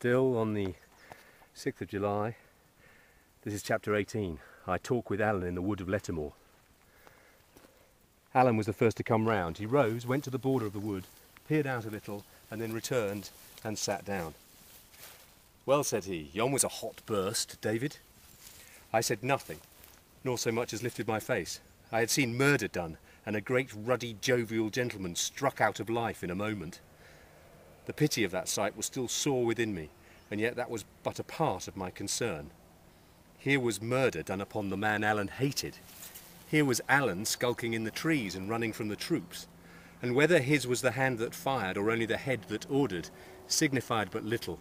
Still on the 6th of July. This is chapter 18. I talk with Alan in the wood of Lettermore. Alan was the first to come round. He rose, went to the border of the wood, peered out a little, and then returned and sat down. "Well," said he, "yon was a hot burst, David." I said nothing, nor so much as lifted my face. I had seen murder done, and a great ruddy jovial gentleman struck out of life in a moment. The pity of that sight was still sore within me, and yet that was but a part of my concern. Here was murder done upon the man Alan hated. Here was Alan skulking in the trees and running from the troops, and whether his was the hand that fired or only the head that ordered signified but little.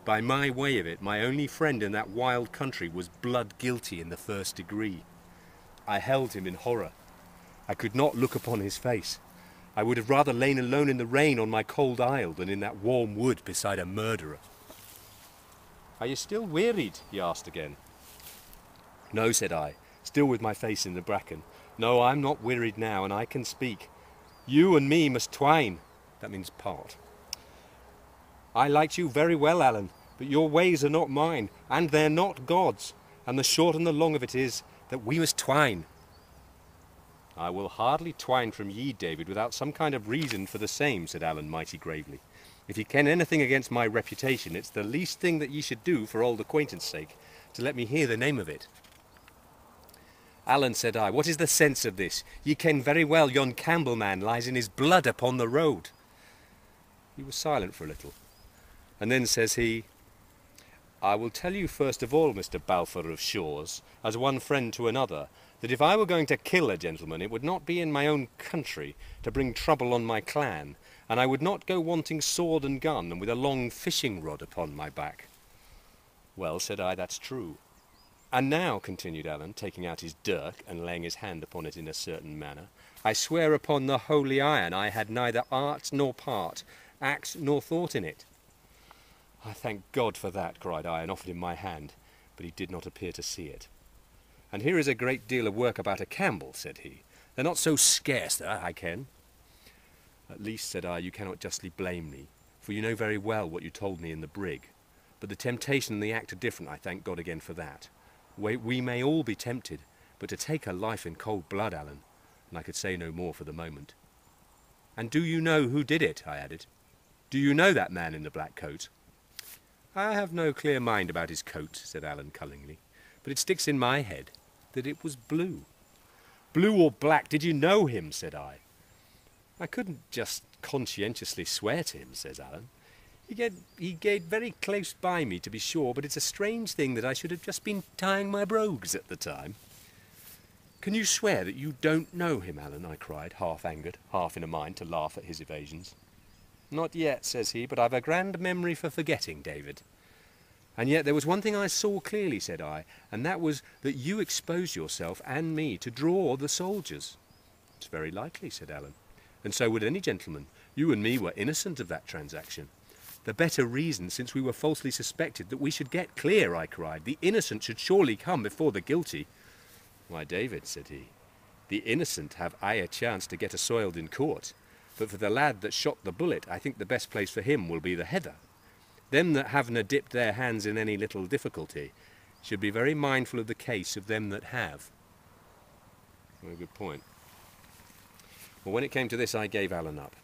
By my way of it, my only friend in that wild country was blood guilty in the first degree. I held him in horror. I could not look upon his face. I would have rather lain alone in the rain on my cold isle than in that warm wood beside a murderer. "Are you still wearied?" he asked again. "No," said I, still with my face in the bracken. "No, I'm not wearied now, and I can speak. You and me must twine." That means part. "I liked you very well, Alan, but your ways are not mine, and they're not God's. And the short and the long of it is that we must twine." "I will hardly twine from ye, David, without some kind of reason for the same," said Alan mighty gravely. "If ye ken anything against my reputation, it's the least thing that ye should do for old acquaintance' sake, to let me hear the name of it." "Alan," said I, "what is the sense of this? Ye ken very well yon Campbell man lies in his blood upon the road." He was silent for a little, and then says he, "I will tell you first of all, Mr. Balfour of Shores, as one friend to another, that if I were going to kill a gentleman, it would not be in my own country to bring trouble on my clan, and I would not go wanting sword and gun and with a long fishing rod upon my back." "Well," said I, "that's true. And now," continued Alan, taking out his dirk and laying his hand upon it in a certain manner, "I swear upon the holy iron I had neither art nor part, act nor thought in it." "I thank God for that," cried I, and offered him my hand, but he did not appear to see it. "And here is a great deal of work about a Campbell," said he. "They're not so scarce that I ken." "At least," said I, "you cannot justly blame me, for you know very well what you told me in the brig. But the temptation and the act are different, I thank God again for that. We may all be tempted, but to take a life in cold blood, Alan," and I could say no more for the moment. "And do you know who did it?" I added. "Do you know that man in the black coat?" "I have no clear mind about his coat," said Alan cunningly, "but it sticks in my head that it was blue." "Blue or black, did you know him?" said I. "I couldn't just conscientiously swear to him," says Alan. He gaed very close by me, to be sure, but it's a strange thing that I should have just been tying my brogues at the time." "Can you swear that you don't know him, Alan?" I cried, half angered, half in a mind to laugh at his evasions. "Not yet," says he, "but I've a grand memory for forgetting, David." "And yet there was one thing I saw clearly," said I, "and that was that you exposed yourself and me to draw the soldiers." "It's very likely," said Alan, "and so would any gentleman. You and me were innocent of that transaction." "The better reason, since we were falsely suspected, that we should get clear," I cried. "The innocent should surely come before the guilty." "Why, David," said he, "the innocent have aye a chance to get assoiled in court, but for the lad that shot the bullet, I think the best place for him will be the heather. Them that havena dipped their hands in any little difficulty should be very mindful of the case of them that have." Very good point. Well, when it came to this, I gave Alan up.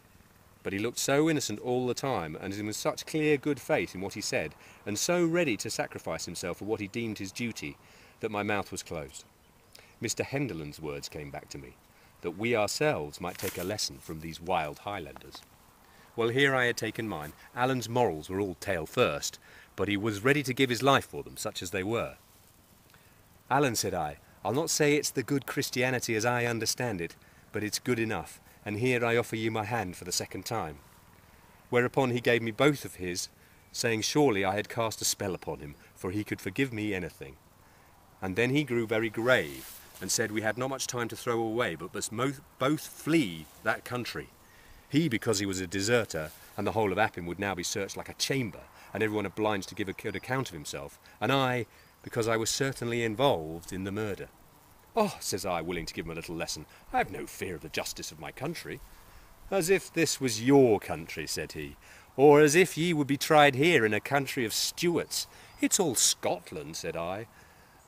But he looked so innocent all the time, and with such clear good faith in what he said, and so ready to sacrifice himself for what he deemed his duty, that my mouth was closed. Mr. Henderland's words came back to me, that we ourselves might take a lesson from these wild Highlanders. Well, here I had taken mine. Alan's morals were all tail first, but he was ready to give his life for them, such as they were. "Alan," said I, "I'll not say it's the good Christianity as I understand it, but it's good enough, and here I offer you my hand for the second time." Whereupon he gave me both of his, saying surely I had cast a spell upon him, for he could forgive me anything. And then he grew very grave, and said we had not much time to throw away, but must both flee that country. He because he was a deserter, and the whole of Appin would now be searched like a chamber, and everyone obliged to give a good account of himself, and I because I was certainly involved in the murder. "Oh," says I, willing to give him a little lesson, "I have no fear of the justice of my country." "As if this was your country," said he. or as if ye would be tried here in a country of Stuarts. It's all Scotland, said I.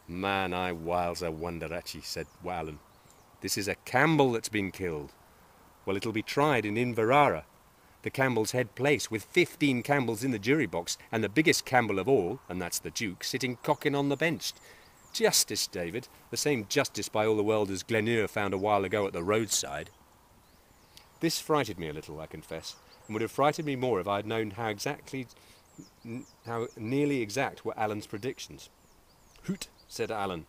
Man, I whiles a wonder at ye, said Allen. This is a Campbell that's been killed. Well, it'll be tried in Inverara, the Campbell's head place, with 15 Campbells in the jury box, and the biggest Campbell of all, and that's the Duke, sitting cocking on the bench. Justice, David, the same justice by all the world as Glenure found a while ago at the roadside. This frighted me a little, I confess, and would have frightened me more if I had known how nearly exact were Allen's predictions. Hoot, said Allen.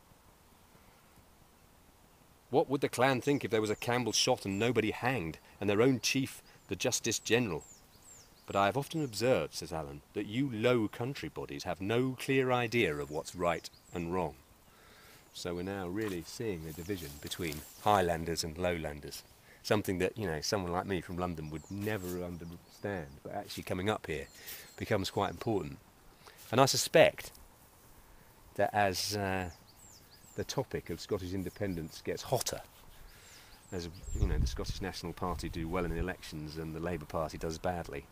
What would the clan think if there was a Campbell shot and nobody hanged, and their own chief, the Justice General? But I have often observed, says Allen, that you low country bodies have no clear idea of what's right and wrong. So we're now really seeing the division between Highlanders and Lowlanders. Something that, someone like me from London would never understand, but actually coming up here becomes quite important. And I suspect that as the topic of Scottish independence gets hotter, as the Scottish National Party do well in the elections and the Labour Party does badly,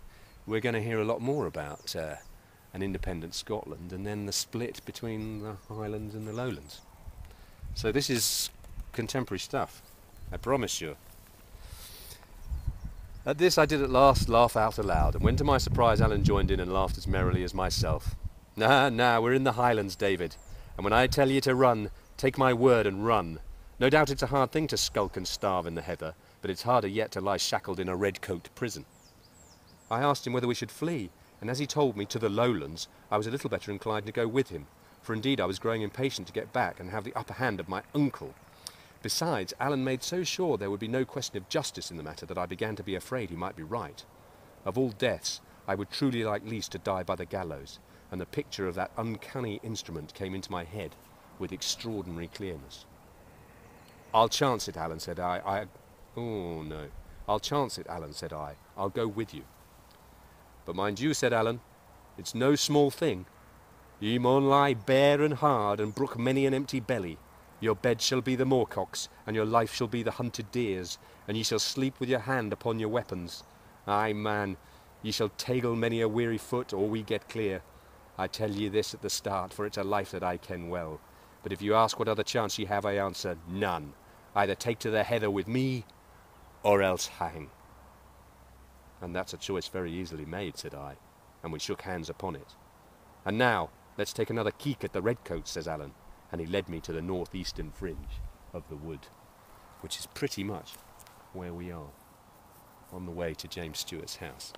we're going to hear a lot more about an independent Scotland and then the split between the Highlands and the Lowlands. So this is contemporary stuff, I promise you. At this I did at last laugh out aloud, and when to my surprise Allen joined in and laughed as merrily as myself. Nah, we're in the Highlands, David, and when I tell you to run, take my word and run. No doubt it's a hard thing to skulk and starve in the heather, but it's harder yet to lie shackled in a red-coat prison. I asked him whether we should flee, and as he told me to the Lowlands, I was a little better inclined to go with him, for indeed I was growing impatient to get back and have the upper hand of my uncle. Besides, Allen made so sure there would be no question of justice in the matter that I began to be afraid he might be right. Of all deaths, I would truly like least to die by the gallows, and the picture of that uncanny instrument came into my head with extraordinary clearness. I'll chance it, Allen, said I. Oh, no. I'll chance it, Allen, said I. I'll go with you. But mind you, said Allen, it's no small thing. Ye maun lie bare and hard and brook many an empty belly. Your bed shall be the moorcocks, and your life shall be the hunted deers, and ye shall sleep with your hand upon your weapons. Aye, man, ye shall tagle many a weary foot, or we get clear. I tell ye this at the start, for it's a life that I ken well. But if you ask what other chance ye have, I answer, none. Either take to the heather with me, or else hang. And that's a choice very easily made, said I, and we shook hands upon it. And now, let's take another keek at the redcoats, says Allen, and he led me to the northeastern fringe of the wood, which is pretty much where we are, on the way to James Stewart's house.